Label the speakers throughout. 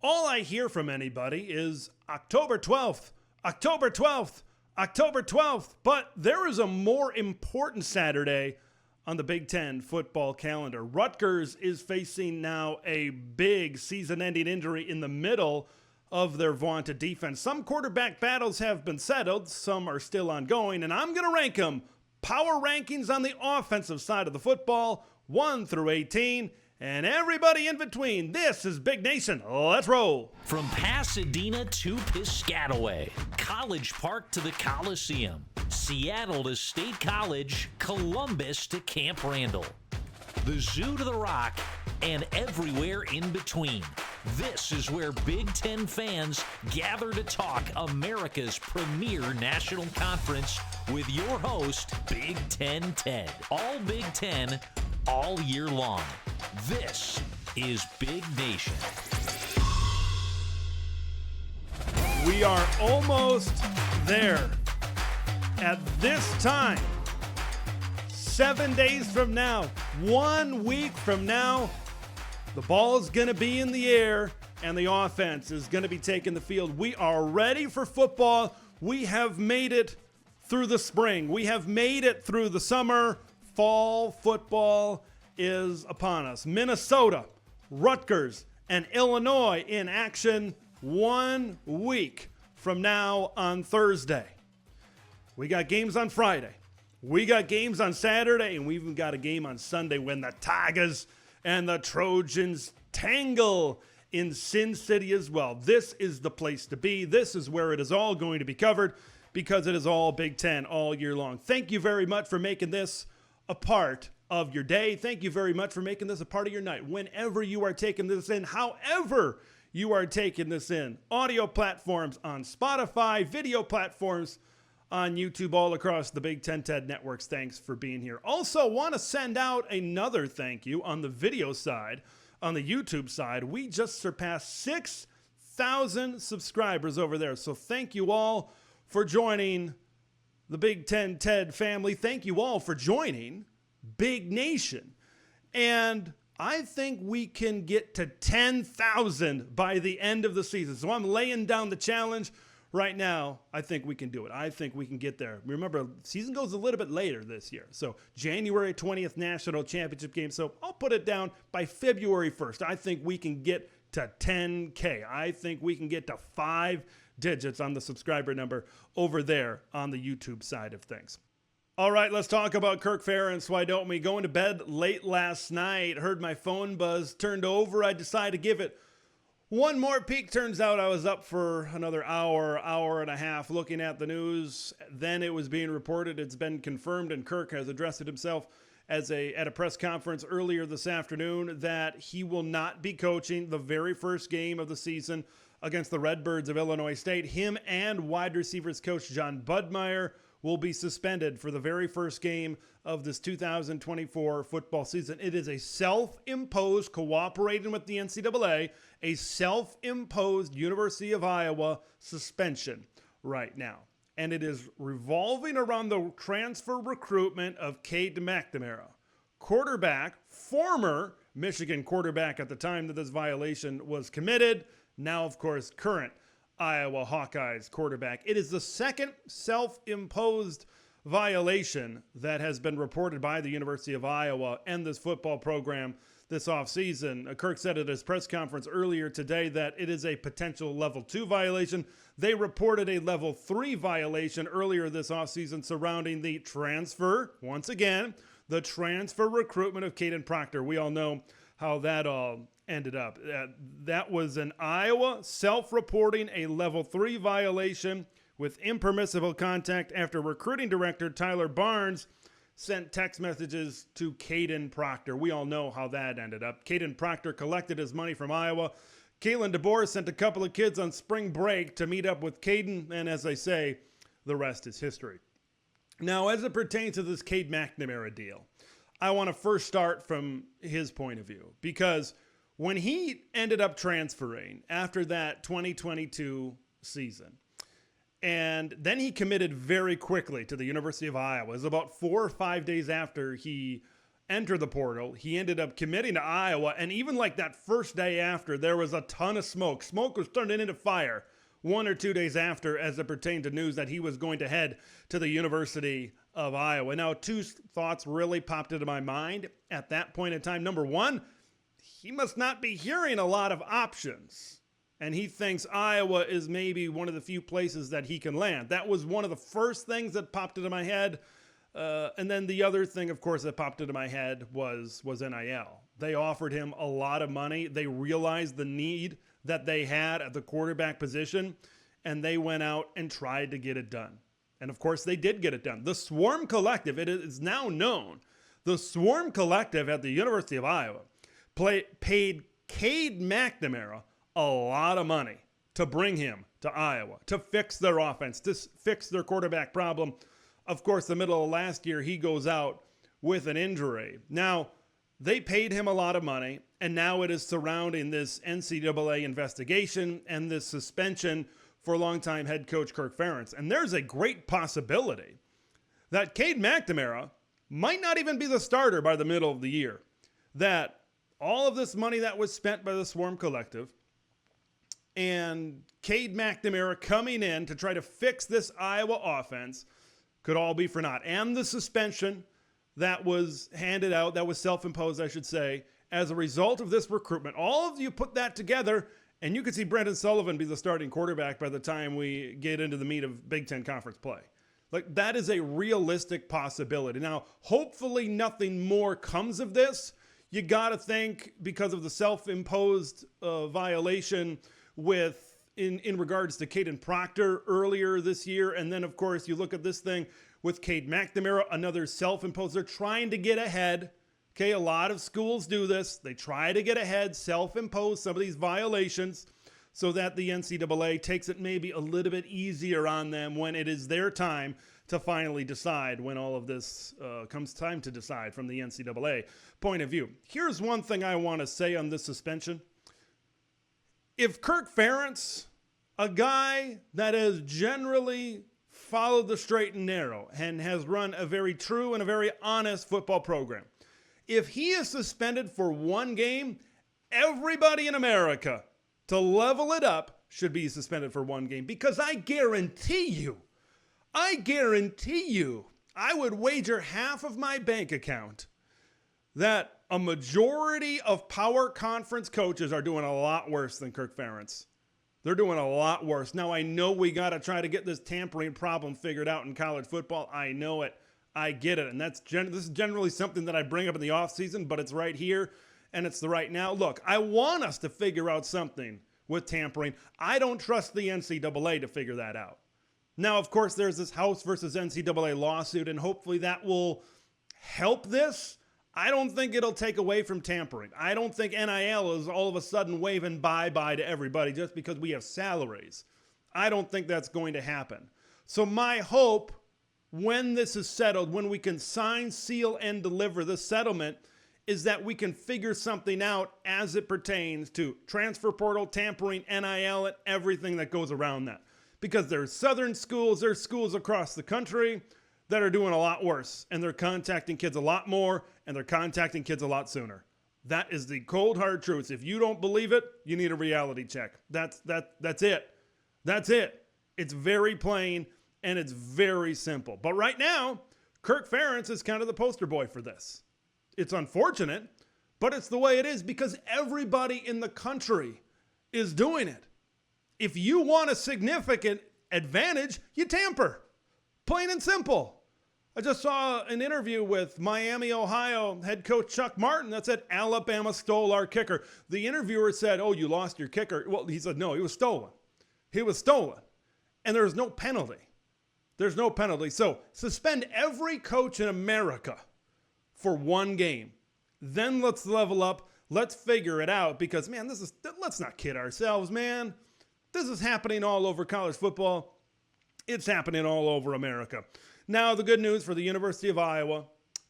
Speaker 1: All I hear from anybody is October 12th, October 12th, October 12th. But there is a more important Saturday on the Big Ten football calendar. Rutgers is facing now a big season-ending injury in the middle of their vaunted defense. Some quarterback battles have been settled, some are still ongoing, and I'm going to rank them. Power rankings on the offensive side of the football, 1 through 18, and everybody in between. This is Big Nation. Let's roll.
Speaker 2: From Pasadena to Piscataway, College Park to the Coliseum, Seattle to State College, Columbus to Camp Randall, the Zoo to the Rock, and everywhere in between. This is where Big Ten fans gather to talk America's premier national conference with your host, Big Ten Ted. All Big Ten, all year long. This is Big Nation.
Speaker 1: We are almost there. At this time, 7 days from now, 1 week from now, the ball is going to be in the air and the offense is going to be taking the field. We are ready for football. We have made it through the spring. We have made it through the summer. Fall football is upon us. Minnesota, Rutgers, and Illinois in action 1 week from now on Thursday. We got games on Friday. We got games on Saturday, and we even got a game on Sunday when the Tigers and the Trojans tangle in Sin City as well. This is the place to be. This is where it is all going to be covered because it is all Big Ten all year long. Thank you very much for making this a part of your day. Thank you very much for making this a part of your night. Whenever you are taking this in, however you are taking this in, audio platforms on Spotify, video platforms on YouTube, all across the Big Ten TED networks. Thanks for being here. Also, want to send out another thank you on the video side, on the YouTube side. We just surpassed 6,000 subscribers over there. So thank you all for joining the Big Ten TED family. Thank you all for joining Big Nation. And I think we can get to 10,000 by the end of the season. So I'm laying down the challenge right now. I think we can do it. I think we can get there. Remember, season goes a little bit later this year. So January 20th national championship game. So I'll put it down by February 1st. I think we can get to 10K. I think we can get to 5 digits on the subscriber number over there on the YouTube side of things. All right, let's talk about Kirk Ferentz. Why don't we? Going to bed late last night, heard my phone buzz, turned over. I decided to give it one more peek. Turns out I was up for another hour and a half looking at the news. Then it was being reported, it's been confirmed, and Kirk has addressed it himself at a press conference earlier this afternoon that he will not be coaching the very first game of the season against the Redbirds of Illinois State. Him and wide receivers coach John Budmeyer will be suspended for the very first game of this 2024 football season. It is a self-imposed, cooperating with the NCAA, a self-imposed University of Iowa suspension right now. And it is revolving around the transfer recruitment of Cade McNamara, quarterback, former Michigan quarterback at the time that this violation was committed. Now, of course, current Iowa Hawkeyes quarterback. It is the second self-imposed violation that has been reported by the University of Iowa and this football program this offseason. Kirk said at his press conference earlier today that it is a potential level 2 violation. They reported a level 3 violation earlier this offseason surrounding the transfer, once again, the transfer recruitment of Caden Proctor. We all know how that all ended up. That was an Iowa self-reporting a level 3 violation with impermissible contact after recruiting director Tyler Barnes sent text messages to Caden Proctor. We all know how that ended up. Caden Proctor collected his money from Iowa. Kalen DeBoer sent a couple of kids on spring break to meet up with Caden, and as I say, the rest is history. Now, as it pertains to this Cade McNamara deal, I want to first start from his point of view, because when he ended up transferring after that 2022 season, and then he committed very quickly to the University of Iowa. It was about 4 or 5 days after he enter the portal. He ended up committing to Iowa. And even like that first day after, there was a ton of smoke. Smoke was turning into fire 1 or 2 days after as it pertained to news that he was going to head to the University of Iowa. Now, two thoughts really popped into my mind at that point in time. Number one, he must not be hearing a lot of options. And he thinks Iowa is maybe one of the few places that he can land. That was one of the first things that popped into my head. And then the other thing, of course, that popped into my head was NIL. They offered him a lot of money. They realized the need that they had at the quarterback position, and they went out and tried to get it done. And of course, they did get it done. The Swarm Collective, it is now known, the Swarm Collective at the University of Iowa paid Cade McNamara a lot of money to bring him to Iowa, to fix their offense, to fix their quarterback problem. Of course, the middle of last year, he goes out with an injury. Now, they paid him a lot of money, and now it is surrounding this NCAA investigation and this suspension for longtime head coach Kirk Ferentz. And there's a great possibility that Cade McNamara might not even be the starter by the middle of the year. That all of this money that was spent by the Swarm Collective and Cade McNamara coming in to try to fix this Iowa offense could all be for naught. And the suspension that was handed out, that was self-imposed, I should say, as a result of this recruitment. All of you put that together, and you could see Brendan Sullivan be the starting quarterback by the time we get into the meat of Big Ten Conference play. Like, that is a realistic possibility. Now, hopefully nothing more comes of this. You got to think, because of the self-imposed violation in regards to Caden Proctor earlier this year, and then, of course, you look at this thing with Cade McNamara, another self-imposed. They're trying to get ahead. Okay, a lot of schools do this. They try to get ahead, self-impose some of these violations so that the NCAA takes it maybe a little bit easier on them when it is their time to finally decide, when all of this comes time to decide from the NCAA point of view. Here's one thing I want to say on this suspension. If Kirk Ferentz, a guy that has generally followed the straight and narrow and has run a very true and a very honest football program, if he is suspended for one game, everybody in America, to level it up, should be suspended for one game. Because I guarantee you, I would wager half of my bank account that a majority of power conference coaches are doing a lot worse than Kirk Ferentz. They're doing a lot worse. Now, I know we got to try to get this tampering problem figured out in college football. I know it. I get it. And this is generally something that I bring up in the offseason, but it's right here and it's the right now. Look, I want us to figure out something with tampering. I don't trust the NCAA to figure that out. Now, of course, there's this House versus NCAA lawsuit, and hopefully that will help this. I don't think it'll take away from tampering. I don't think NIL is all of a sudden waving bye-bye to everybody just because we have salaries. I don't think that's going to happen. So my hope, when this is settled, when we can sign, seal, and deliver the settlement, is that we can figure something out as it pertains to transfer portal, tampering, NIL, and everything that goes around that. Because there's southern schools, there's schools across the country that are doing a lot worse, and they're contacting kids a lot more, and they're contacting kids a lot sooner. That is the cold, hard truth. If you don't believe it, you need a reality check. That's it. That's it. It's very plain, and it's very simple. But right now, Kirk Ferentz is kind of the poster boy for this. It's unfortunate, but it's the way it is because everybody in the country is doing it. If you want a significant advantage, you tamper. Plain and simple. I just saw an interview with Miami, Ohio head coach Chuck Martin that said Alabama stole our kicker. The interviewer said, "Oh, you lost your kicker." Well, he said, "No, he was stolen. He was stolen." And there's no penalty. There's no penalty. So suspend every coach in America for one game. Then let's level up. Let's figure it out because, man, let's not kid ourselves, man. This is happening all over college football. It's happening all over America. Now, the good news for the University of Iowa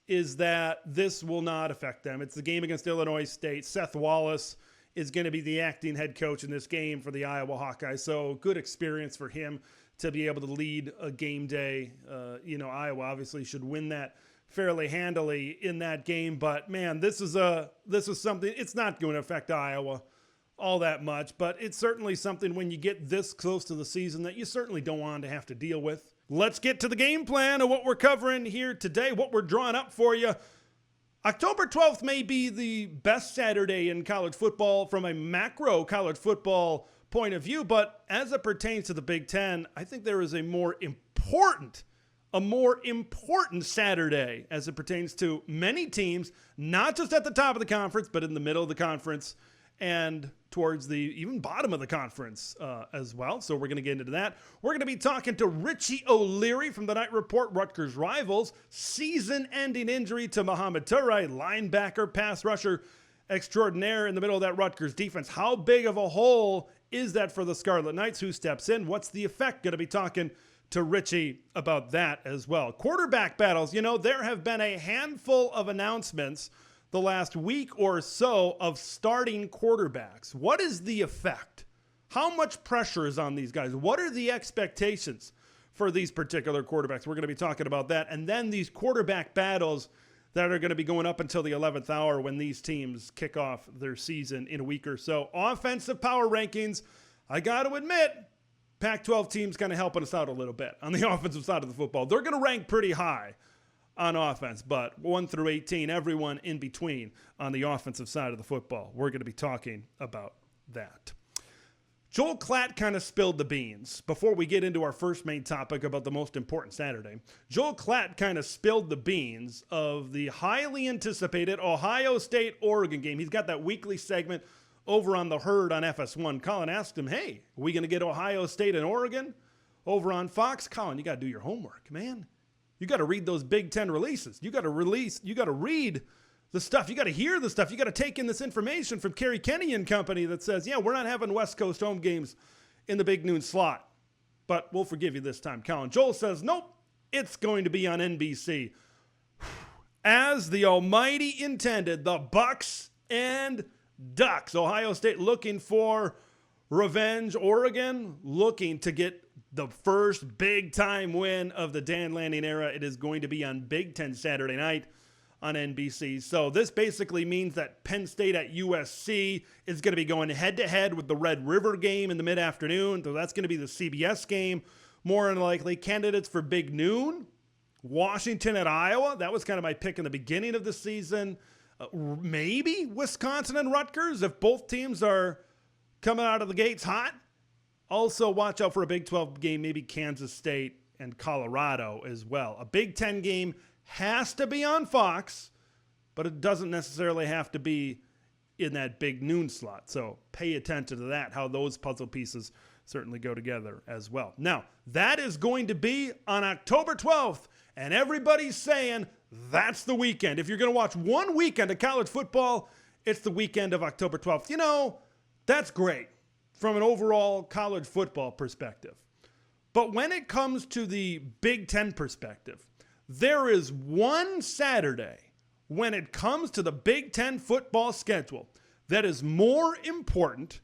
Speaker 1: is that this will not affect them. It's the game against Illinois State. Seth Wallace is going to be the acting head coach in this game for the Iowa Hawkeyes. So good experience for him to be able to lead a game day. Iowa obviously should win that fairly handily in that game. But man, this is something. It's not going to affect Iowa all that much, but it's certainly something when you get this close to the season that you certainly don't want to have to deal with. Let's get to the game plan of what we're covering here today, what we're drawing up for you. October 12th may be the best Saturday in college football from a macro college football point of view, but as it pertains to the Big Ten, I think there is a more important Saturday as it pertains to many teams, not just at the top of the conference, but in the middle of the conference and towards the even bottom of the conference as well. So we're going to get into that. We're going to be talking to Richie O'Leary from the Night Report, Rutgers Rivals. Season-ending injury to Mohamed Toure, linebacker, pass rusher extraordinaire in the middle of that Rutgers defense. How big of a hole is that for the Scarlet Knights? Who steps in? What's the effect? Going to be talking to Richie about that as well. Quarterback battles. You know, there have been a handful of announcements the last week or so of starting quarterbacks. What is the effect? How much pressure is on these guys? What are the expectations for these particular quarterbacks? We're going to be talking about that. And then these quarterback battles that are going to be going up until the 11th hour when these teams kick off their season in a week or so. Offensive power rankings. I got to admit, Pac-12 teams kind of helping us out a little bit on the offensive side of the football. They're going to rank pretty high on offense, but 1 through 18, everyone in between on the offensive side of the football. We're going to be talking about that. Joel Klatt kind of spilled the beans. Before we get into our first main topic about the most important Saturday, Joel Klatt kind of spilled the beans of the highly anticipated Ohio State-Oregon game. He's got that weekly segment over on The Herd on FS1. Colin asked him, hey, are we going to get Ohio State and Oregon over on Fox? Colin, you got to do your homework, man. You got to read those Big Ten releases. You got to read the stuff. You got to hear the stuff. You got to take in this information from Kerry Kenny and company that says, yeah, we're not having West Coast home games in the big noon slot, but we'll forgive you this time, Colin. Joel says, nope, it's going to be on NBC. As the Almighty intended, the Bucks and Ducks. Ohio State looking for revenge. Oregon looking to get the first big-time win of the Dan Lanning era. It is going to be on Big Ten Saturday night on NBC. So this basically means that Penn State at USC is going to be going head-to-head with the Red River game in the mid-afternoon. So that's going to be the CBS game, more than likely. Candidates for Big Noon, Washington at Iowa. That was kind of my pick in the beginning of the season. Maybe Wisconsin and Rutgers if both teams are coming out of the gates hot. Also, watch out for a Big 12 game, maybe Kansas State and Colorado as well. A Big 10 game has to be on Fox, but it doesn't necessarily have to be in that big noon slot. So pay attention to that, how those puzzle pieces certainly go together as well. Now, that is going to be on October 12th, and everybody's saying that's the weekend. If you're going to watch one weekend of college football, it's the weekend of October 12th. You know, that's great from an overall college football perspective. But when it comes to the Big Ten perspective, there is one Saturday when it comes to the Big Ten football schedule that is more important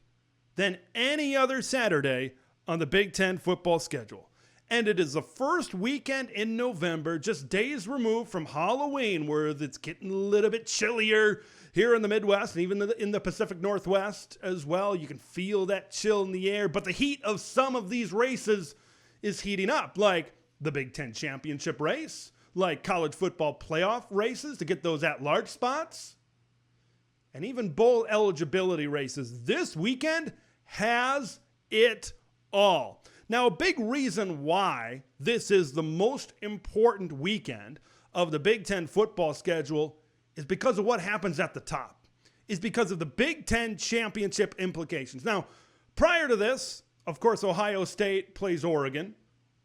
Speaker 1: than any other Saturday on the Big Ten football schedule. And it is the first weekend in November, just days removed from Halloween, where it's getting a little bit chillier here in the Midwest and even in the Pacific Northwest as well. You can feel that chill in the air, but the heat of some of these races is heating up, like the Big Ten championship race, like college football playoff races to get those at-large spots, and even bowl eligibility races. This weekend has it all. Now, a big reason why this is the most important weekend of the Big Ten football schedule is because of what happens at the top, is because of the Big Ten championship implications. Now, prior to this, of course, Ohio State plays Oregon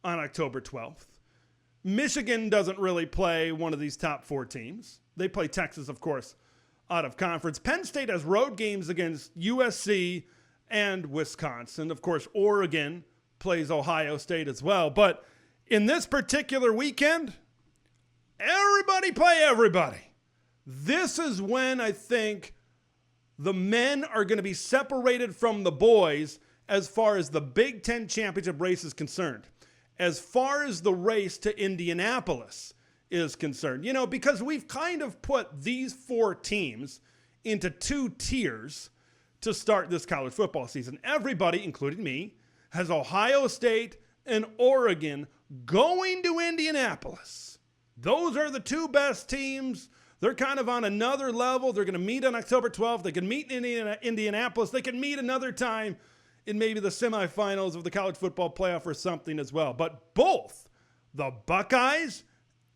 Speaker 1: on October 12th. Michigan doesn't really play one of these top four teams. They play Texas, of course, out of conference. Penn State has road games against USC and Wisconsin. Of course, Oregon plays Ohio State as well. But in this particular weekend, everybody play everybody. This is when I think the men are going to be separated from the boys as far as the Big Ten championship race is concerned. As far as the race to Indianapolis is concerned. You know, because we've kind of put these 4 teams into 2 tiers to start this college football season. Everybody, including me, has Ohio State and Oregon going to Indianapolis. Those are the 2 best teams. They're kind of on another level. They're going to meet on October 12th. They can meet in Indianapolis. They can meet another time in maybe the semifinals of the college football playoff or something as well. But both the Buckeyes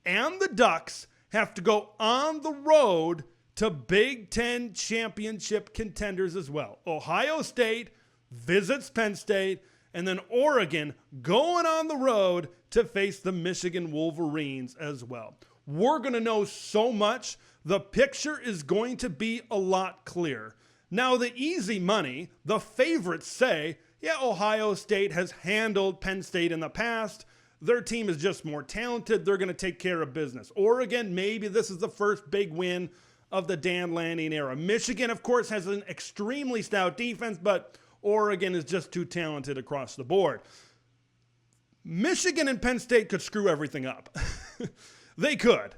Speaker 1: and the Ducks have to go on the road to Big Ten championship contenders as well. Ohio State visits Penn State, and then Oregon going on the road to face the Michigan Wolverines as well. We're going to know so much. The picture is going to be a lot clearer. Now, the easy money, the favorites say, yeah, Ohio State has handled Penn State in the past. Their team is just more talented. They're going to take care of business. Oregon, maybe this is the first big win of the Dan Lanning era. Michigan, of course, has an extremely stout defense, but Oregon is just too talented across the board. Michigan and Penn State could screw everything up. They could,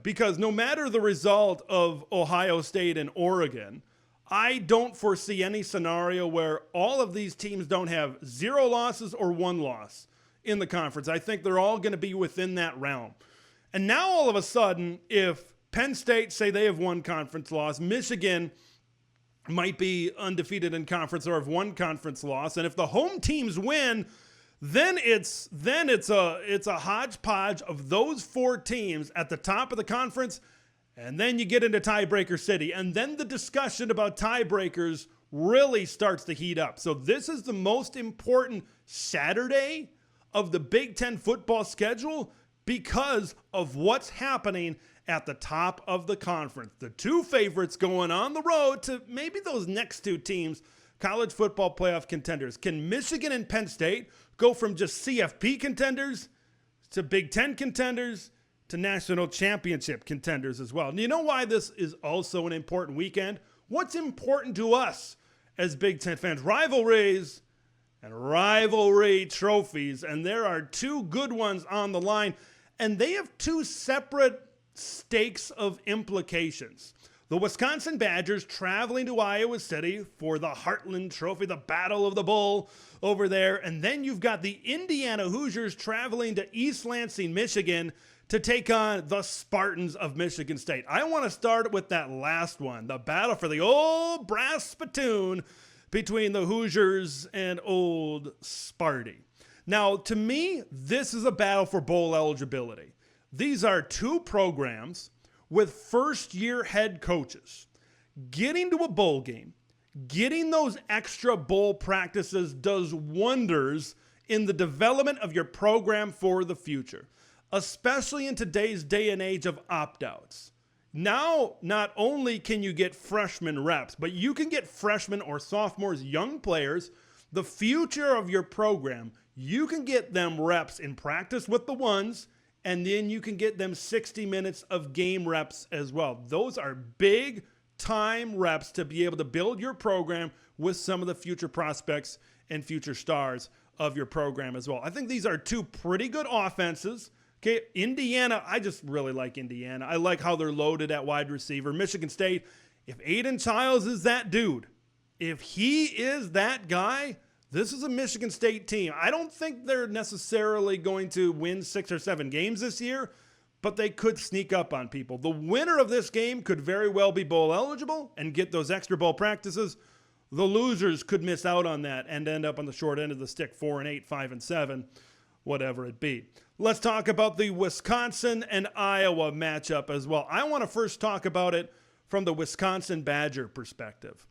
Speaker 1: because no matter the result of Ohio State and Oregon, I don't foresee any scenario where all of these teams don't have 0 losses or 1 loss in the conference. I think they're all going to be within that realm. And now all of a sudden, if Penn State say they have 1 conference loss, Michigan might be undefeated in conference or have 1 conference loss, and if the home teams win, then it's a hodgepodge of those 4 teams at the top of the conference, and then you get into tiebreaker city, and then the discussion about tiebreakers really starts to heat up. So this is the most important Saturday of the Big Ten football schedule because of what's happening at the top of the conference. The 2 favorites going on the road to maybe those next 2 teams, college football playoff contenders. Can Michigan and Penn State go from just CFP contenders to Big Ten contenders to national championship contenders as well? And you know why this is also an important weekend? What's important to us as Big Ten fans? Rivalries and rivalry trophies. And there are 2 good ones on the line. And they have 2 separate stakes of implications. The Wisconsin Badgers traveling to Iowa City for the Heartland Trophy, the Battle of the Bull over there. And then you've got the Indiana Hoosiers traveling to East Lansing, Michigan to take on the Spartans of Michigan State. I want to start with that last one, the battle for the old brass spittoon between the Hoosiers and old Sparty. Now, to me, this is a battle for bowl eligibility. These are 2 programs with first-year head coaches. Getting to a bowl game, getting those extra bowl practices does wonders in the development of your program for the future, especially in today's day and age of opt-outs. Now, not only can you get freshman reps, but you can get freshmen or sophomores, young players, the future of your program. You can get them reps in practice with the ones, and then you can get them 60 minutes of game reps as well. Those are big time reps to be able to build your program with some of the future prospects and future stars of your program as well. I think these are 2 pretty good offenses. Okay, Indiana, I just really like Indiana. I like how they're loaded at wide receiver. Michigan State, if Aiden Childs is that dude, if he is that guy, this is a Michigan State team. I don't think they're necessarily going to win 6 or 7 games this year, but they could sneak up on people. The winner of this game could very well be bowl eligible and get those extra bowl practices. The losers could miss out on that and end up on the short end of the stick, 4-8, 5-7, whatever it be. Let's talk about the Wisconsin and Iowa matchup as well. I want to first talk about it from the Wisconsin Badger perspective.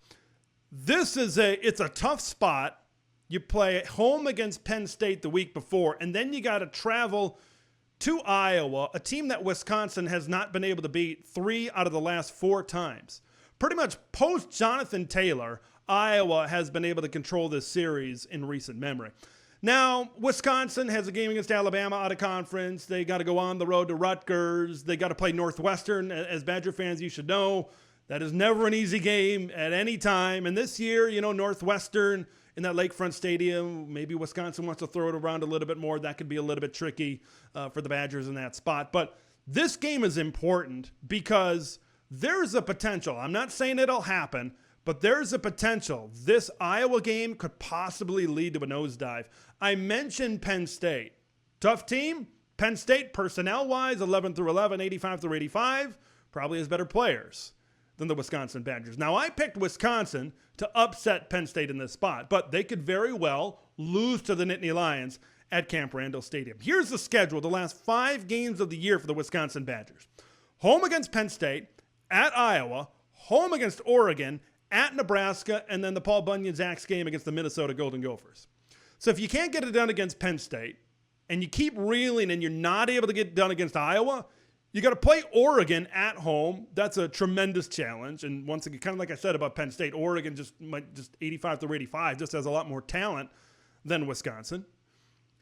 Speaker 1: It's a tough spot. You play at home against Penn State the week before, and then you got to travel to Iowa, a team that Wisconsin has not been able to beat 3 out of the last 4 times. Pretty much post Jonathan Taylor, Iowa has been able to control this series in recent memory. Now, Wisconsin has a game against Alabama out of conference. They got to go on the road to Rutgers. They got to play Northwestern. As Badger fans, you should know That is never an easy game at any time. And this year, Northwestern in that Lakefront Stadium, maybe Wisconsin wants to throw it around a little bit more. That could be a little bit tricky for the Badgers in that spot. But this game is important because there's a potential. I'm not saying it'll happen, but there's a potential. This Iowa game could possibly lead to a nosedive. I mentioned Penn State. Tough team. Penn State, personnel-wise, 11 through 11, 85 through 85, probably has better players than the Wisconsin Badgers. Now, I picked Wisconsin to upset Penn State in this spot, but they could very well lose to the Nittany Lions at Camp Randall Stadium. Here's the schedule, the last 5 games of the year for the Wisconsin Badgers. Home against Penn State, at Iowa, home against Oregon, at Nebraska, and then the Paul Bunyan-Zax game against the Minnesota Golden Gophers. So if you can't get it done against Penn State, and you keep reeling and you're not able to get it done against Iowa, you got to play Oregon at home. That's a tremendous challenge. And once again, kind of like I said about Penn State, Oregon just 85 through 85 just has a lot more talent than Wisconsin.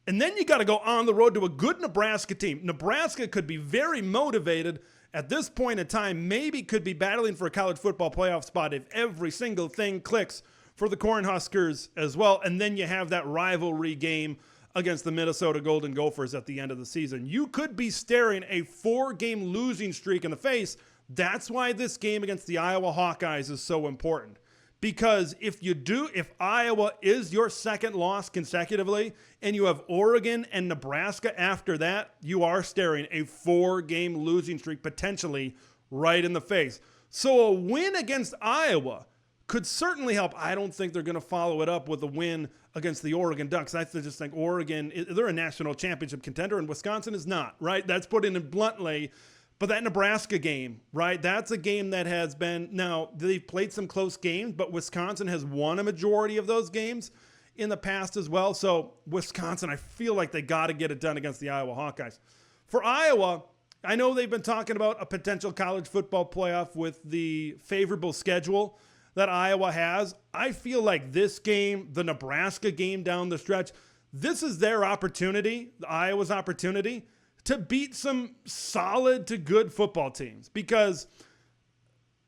Speaker 1: And then you got to go on the road to a good Nebraska team. Nebraska could be very motivated at this point in time, maybe could be battling for a college football playoff spot if every single thing clicks for the Cornhuskers as well. And then you have that rivalry game against the Minnesota Golden Gophers at the end of the season. You could be staring a 4-game losing streak in the face. That's why this game against the Iowa Hawkeyes is so important. Because if Iowa is your second loss consecutively, and you have Oregon and Nebraska after that, you are staring a 4-game losing streak potentially right in the face. So a win against Iowa could certainly help. I don't think they're going to follow it up with a win against the Oregon Ducks. I just think Oregon, they're a national championship contender, and Wisconsin is not, right? That's putting it bluntly. But that Nebraska game, right, that's a game that has been, now, they've played some close games, but Wisconsin has won a majority of those games in the past as well. So Wisconsin, I feel like they got to get it done against the Iowa Hawkeyes. For Iowa, I know they've been talking about a potential college football playoff with the favorable schedule that Iowa has. I feel like this game, the Nebraska game down the stretch, this is their opportunity, Iowa's opportunity, to beat some solid to good football teams. Because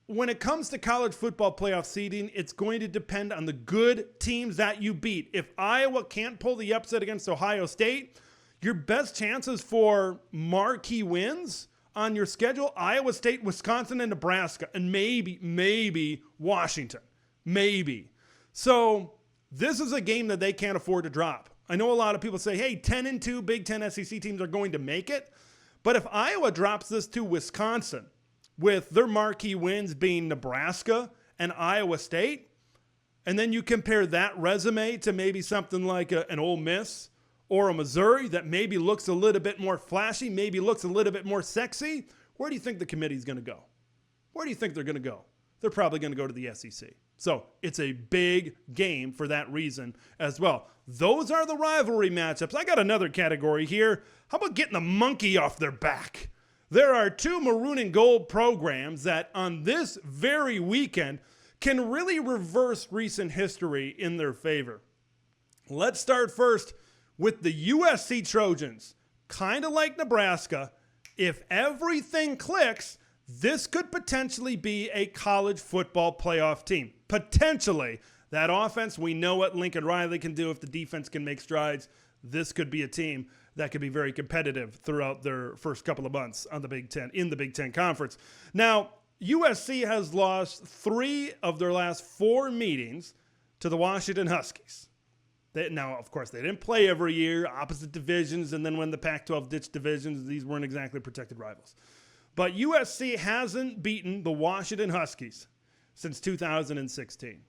Speaker 1: when it comes to college football playoff seeding, it's going to depend on the good teams that you beat. If Iowa can't pull the upset against Ohio State, your best chances for marquee wins on your schedule, Iowa State, Wisconsin, and Nebraska, and maybe Washington. Maybe. So this is a game that they can't afford to drop. I know a lot of people say, hey, 10-2 Big Ten SEC teams are going to make it. But if Iowa drops this to Wisconsin, with their marquee wins being Nebraska and Iowa State, and then you compare that resume to maybe something like an Ole Miss or a Missouri that maybe looks a little bit more flashy, maybe looks a little bit more sexy, where do you think the committee's going to go? Where do you think they're going to go? They're probably going to go to the SEC. So it's a big game for that reason as well. Those are the rivalry matchups. I got another category here. How about getting the monkey off their back? There are 2 maroon and gold programs that on this very weekend can really reverse recent history in their favor. Let's start first with the USC Trojans. Kind of like Nebraska, if everything clicks, this could potentially be a college football playoff team. Potentially. That offense, we know what Lincoln Riley can do if the defense can make strides. This could be a team that could be very competitive throughout their first couple of months on the Big Ten, in the Big Ten Conference. Now, USC has lost 3 of their last 4 meetings to the Washington Huskies. Now, of course, they didn't play every year, opposite divisions, and then when the Pac-12 ditched divisions, these weren't exactly protected rivals. But USC hasn't beaten the Washington Huskies since 2016.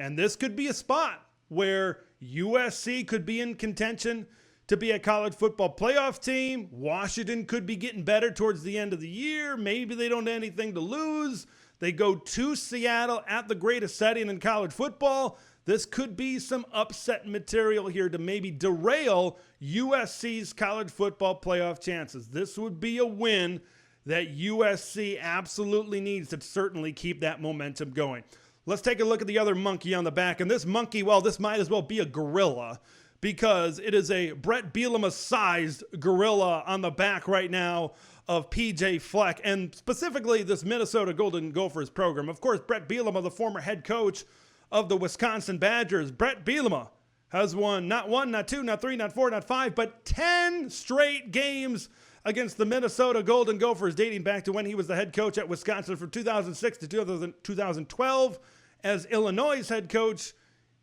Speaker 1: And this could be a spot where USC could be in contention to be a college football playoff team. Washington could be getting better towards the end of the year. Maybe they don't have anything to lose. They go to Seattle at the greatest setting in college football. This could be some upset material here to maybe derail USC's college football playoff chances. This would be a win that USC absolutely needs to certainly keep that momentum going. Let's take a look at the other monkey on the back. And this monkey, well, this might as well be a gorilla because it is a Brett Bielema-sized gorilla on the back right now of PJ Fleck, and specifically this Minnesota Golden Gophers program. Of course, Brett Bielema, the former head coach of the Wisconsin Badgers. Brett Bielema has won not 1, not 2, not 3, not 4, not 5, but 10 straight games against the Minnesota Golden Gophers, dating back to when he was the head coach at Wisconsin from 2006 to 2012. As Illinois' head coach,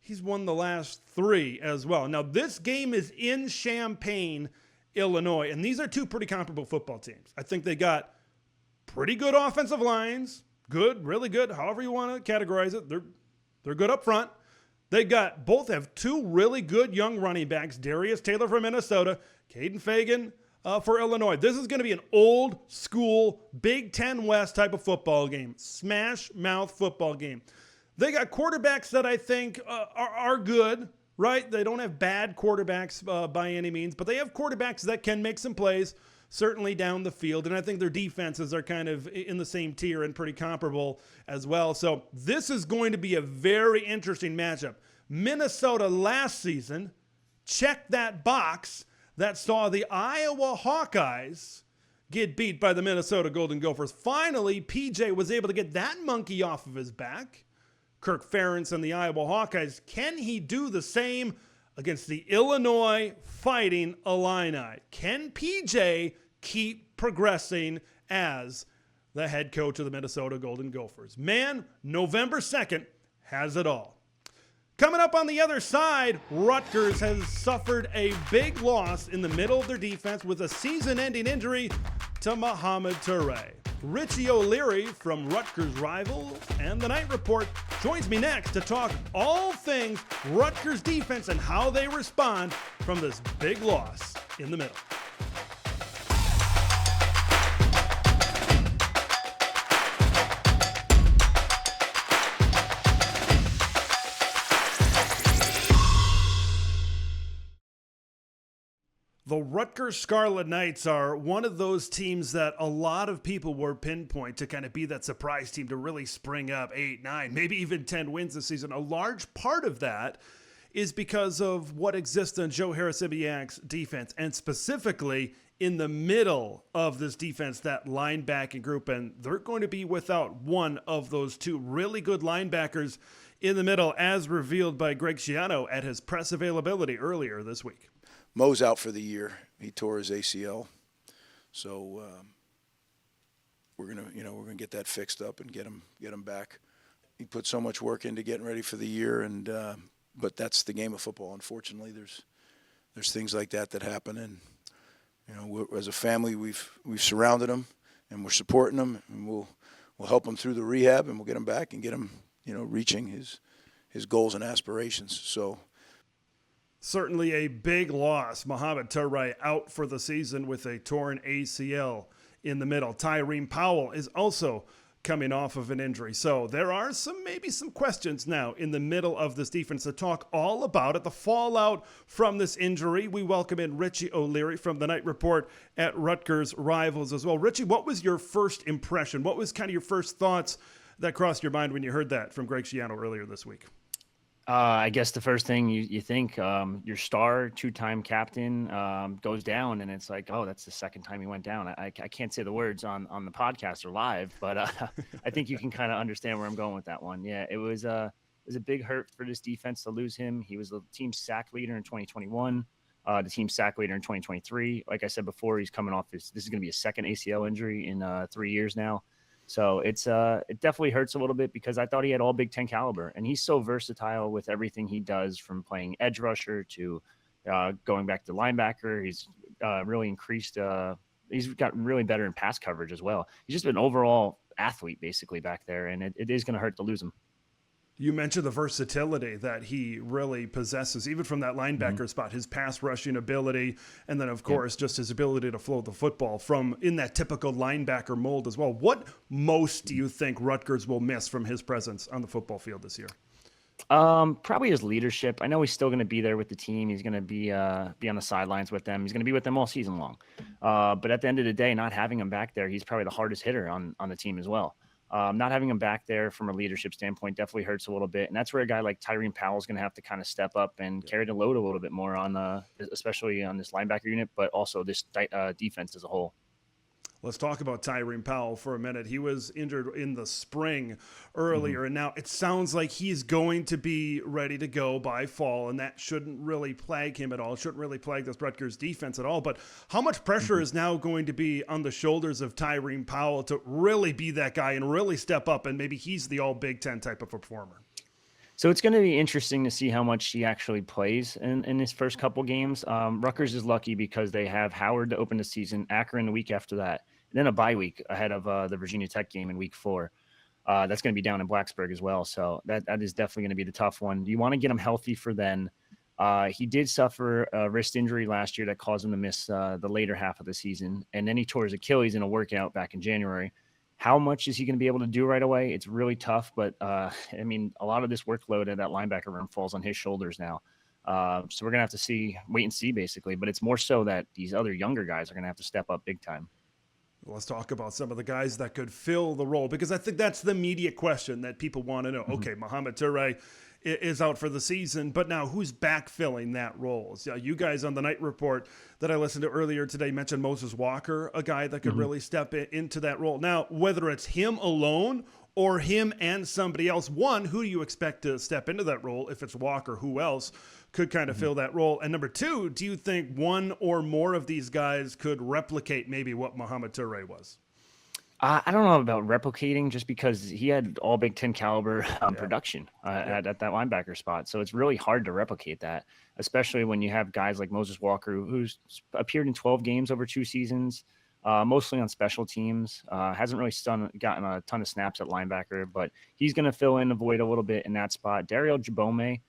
Speaker 1: he's won the last 3 as well. Now, this game is in Champaign, Illinois, and these are two pretty comparable football teams. I think they got pretty good offensive lines, good, really good, however you want to categorize it. They're good up front. Both have 2 really good young running backs, Darius Taylor from Minnesota, Caden Fagan for Illinois. This is going to be an old school Big Ten West type of football game, smash mouth football game. They got quarterbacks that I think are good, right? They don't have bad quarterbacks by any means, but they have quarterbacks that can make some plays, certainly down the field. And I think their defenses are kind of in the same tier and pretty comparable as well. So this is going to be a very interesting matchup. Minnesota last season checked that box that saw the Iowa Hawkeyes get beat by the Minnesota Golden Gophers. Finally, PJ was able to get that monkey off of his back. Kirk Ferentz and the Iowa Hawkeyes. Can he do the same against the Illinois Fighting Illini? Can PJ keep progressing as the head coach of the Minnesota Golden Gophers? Man, November 2nd has it all. Coming up on the other side, Rutgers has suffered a big loss in the middle of their defense with a season-ending injury to Mohamed Toure. Richie O'Leary from Rutgers Rivals and the Night Report joins me next to talk all things Rutgers defense and how they respond from this big loss in the middle. The Rutgers Scarlet Knights are one of those teams that a lot of people were pinpoint to kind of be that surprise team to really spring up 8, 9, maybe even 10 wins this season. A large part of that is because of what exists in Joe Harris-Ibiak's defense, and specifically in the middle of this defense, that linebacking group. And they're going to be without one of those 2 really good linebackers in the middle, as revealed by Greg Schiano at his press availability earlier this week.
Speaker 3: Mo's out for the year. He tore his ACL, so we're gonna get that fixed up and get him back. He put so much work into getting ready for the year, and but that's the game of football. Unfortunately, there's things like that happen, and as a family, we've surrounded him and we're supporting him, and we'll help him through the rehab, and we'll get him back and get him reaching his goals and aspirations. So.
Speaker 1: Certainly a big loss. Mohamed Toure out for the season with a torn ACL in the middle. Tyreen Powell is also coming off of an injury. So there are maybe some questions now in the middle of this defense to talk all about it. The fallout from this injury. We welcome in Richie O'Leary from the Night Report at Rutgers Rivals as well. Richie, what was your first impression? What was kind of your first thoughts that crossed your mind when you heard that from Greg Schiano earlier this week?
Speaker 4: I guess the first thing you think, your star 2-time captain goes down, and it's like, oh, that's the second time he went down. I can't say the words on the podcast or live, but I think you can kind of understand where I'm going with that one. Yeah, it was a big hurt for this defense to lose him. He was the team sack leader in 2021, the team sack leader in 2023. Like I said before, he's coming off this is going to be a second ACL injury in 3 years now. So it definitely hurts a little bit because I thought he had all Big Ten caliber, and he's so versatile with everything he does, from playing edge rusher to going back to linebacker. He's really increased. He's gotten really better in pass coverage as well. He's just an overall athlete basically back there, and it is going to hurt to lose him.
Speaker 1: You mentioned the versatility that he really possesses, even from that linebacker spot, his pass rushing ability, and then, of course, just his ability to float the football from in that typical linebacker mold as well. What most do you think Rutgers will miss from his presence on the football field this year?
Speaker 4: Probably his leadership. I know he's still going to be there with the team. He's going to be on the sidelines with them. He's going to be with them all season long. But at the end of the day, not having him back there, he's probably the hardest hitter on the team as well. Not having him back there from a leadership standpoint definitely hurts a little bit. And that's where a guy like Tyreen Powell is going to have to kind of step up and carry the load a little bit more on especially on this linebacker unit, but also this defense as a whole.
Speaker 1: Let's talk about Tyrone Powell for a minute. He was injured in the spring earlier, and now it sounds like he's going to be ready to go by fall, and that shouldn't really plague him at all. It shouldn't really plague this Rutgers defense at all. But how much pressure is now going to be on the shoulders of Tyrone Powell to really be that guy and really step up, and maybe he's the all Big Ten type of performer?
Speaker 4: So it's going to be interesting to see how much he actually plays in his first couple games. Rutgers is lucky because they have Howard to open the season, Akron the week after that, and then a bye week ahead of the Virginia Tech game in week 4. That's going to be down in Blacksburg as well. So that is definitely going to be the tough one. You want to get him healthy for then. He did suffer a wrist injury last year that caused him to miss the later half of the season. And then he tore his Achilles in a workout back in January. How much is he going to be able to do right away? It's really tough, but I mean, a lot of this workload at that linebacker room falls on his shoulders now. So we're going to have to wait and see basically, but it's more so that these other younger guys are going to have to step up big time.
Speaker 1: Let's talk about some of the guys that could fill the role, because I think that's the immediate question that people want to know. Okay, Mohamed Toure is out for the season, but now who's backfilling that role? So you guys on the night report that I listened to earlier today mentioned Moses Walker, a guy that could really step into that role. Now, whether it's him alone or him and somebody else, one, who do you expect to step into that role? If it's Walker, who else could kind of fill that role? And number two, do you think one or more of these guys could replicate maybe what Mohamed Toure was?
Speaker 4: I don't know about replicating, just because he had all Big Ten caliber production at that linebacker spot. So it's really hard to replicate that, especially when you have guys like Moses Walker, who's appeared in 12 games over 2 seasons, mostly on special teams. Hasn't really gotten a ton of snaps at linebacker, but he's going to fill in the void a little bit in that spot. Daryl Jabome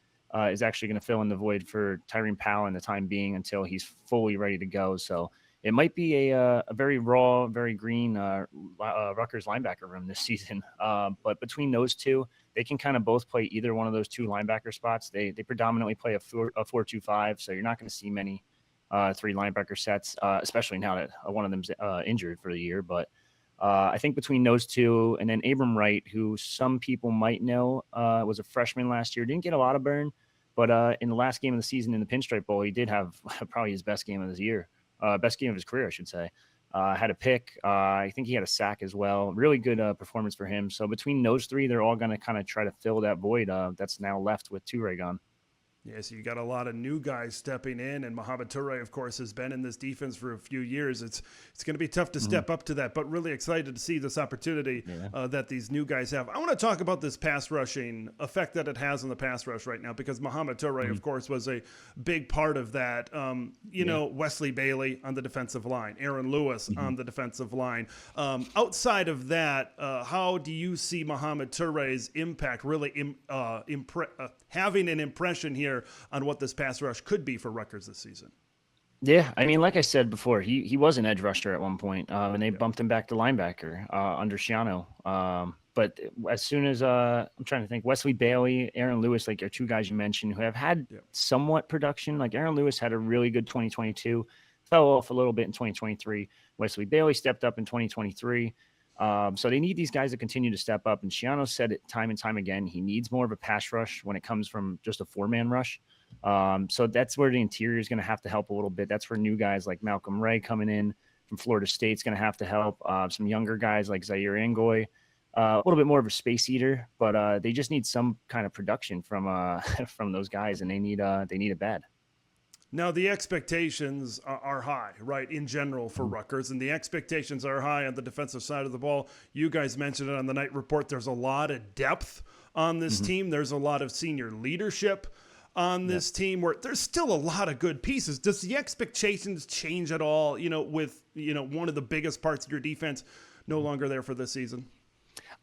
Speaker 4: is actually going to fill in the void for Tyrone Powell in the time being until he's fully ready to go. So it might be a very raw, very green Rutgers linebacker room this season. But between those two, they can kind of both play either one of those 2 linebacker spots. They predominantly play a 4-2-5, so you're not going to see many 3 linebacker sets, especially now that one of them's injured for the year. But I think between those 2, and then Abram Wright, who some people might know was a freshman last year, didn't get a lot of burn, but in the last game of the season in the Pinstripe Bowl, he did have probably his best game of his year. Best game of his career, I should say. Had a pick. I think he had a sack as well. Really good performance for him. So between those 3, they're all going to kind of try to fill that void that's now left with Toure gone.
Speaker 1: Yeah, so you got a lot of new guys stepping in, and Mohamed Toure, of course, has been in this defense for a few years. It's going to be tough to step up to that, but really excited to see this opportunity that these new guys have. I want to talk about this pass rushing effect that it has on the pass rush right now, because Mohamed Toure, of course, was a big part of that. You know, Wesley Bailey on the defensive line, Aaron Lewis on the defensive line. Outside of that, how do you see Mohamed Toure's impact really having an impression here on what this pass rush could be for Rutgers this season?
Speaker 4: Yeah, I mean, like I said before, he was an edge rusher at one point, and they bumped him back to linebacker under Schiano. But as soon as I'm trying to think, Wesley Bailey, Aaron Lewis, like are 2 guys you mentioned who have had somewhat production. Like Aaron Lewis had a really good 2022, fell off a little bit in 2023. Wesley Bailey stepped up in 2023. So they need these guys to continue to step up. And Schiano said it time and time again, he needs more of a pass rush when it comes from just a 4-man rush. So that's where the interior is going to have to help a little bit. That's where new guys like Malcolm Ray coming in from Florida State is going to have to help. Some younger guys like Zaire Angoy, a little bit more of a space eater, but they just need some kind of production from from those guys, and they need it bad.
Speaker 1: Now, the expectations are high, right, in general for Rutgers, and the expectations are high on the defensive side of the ball. You guys mentioned it on the night report. There's a lot of depth on this team. There's a lot of senior leadership on this team where there's still a lot of good pieces. Does the expectations change at all, with, one of the biggest parts of your defense no longer there for this season?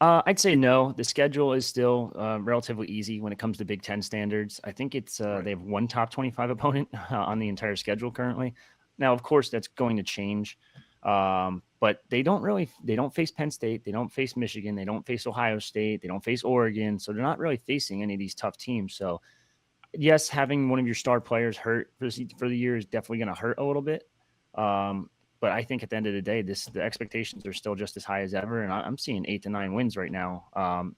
Speaker 4: I'd say no. The schedule is still relatively easy when it comes to Big Ten standards. I think it's they have 1 top 25 opponent on the entire schedule currently. Now, of course, that's going to change, but they don't face Penn State, they don't face Michigan, they don't face Ohio State, they don't face Oregon, so they're not really facing any of these tough teams. So, yes, having one of your star players hurt for the year is definitely going to hurt a little bit. But I think at the end of the day, the expectations are still just as high as ever. And I'm seeing 8 to 9 wins right now.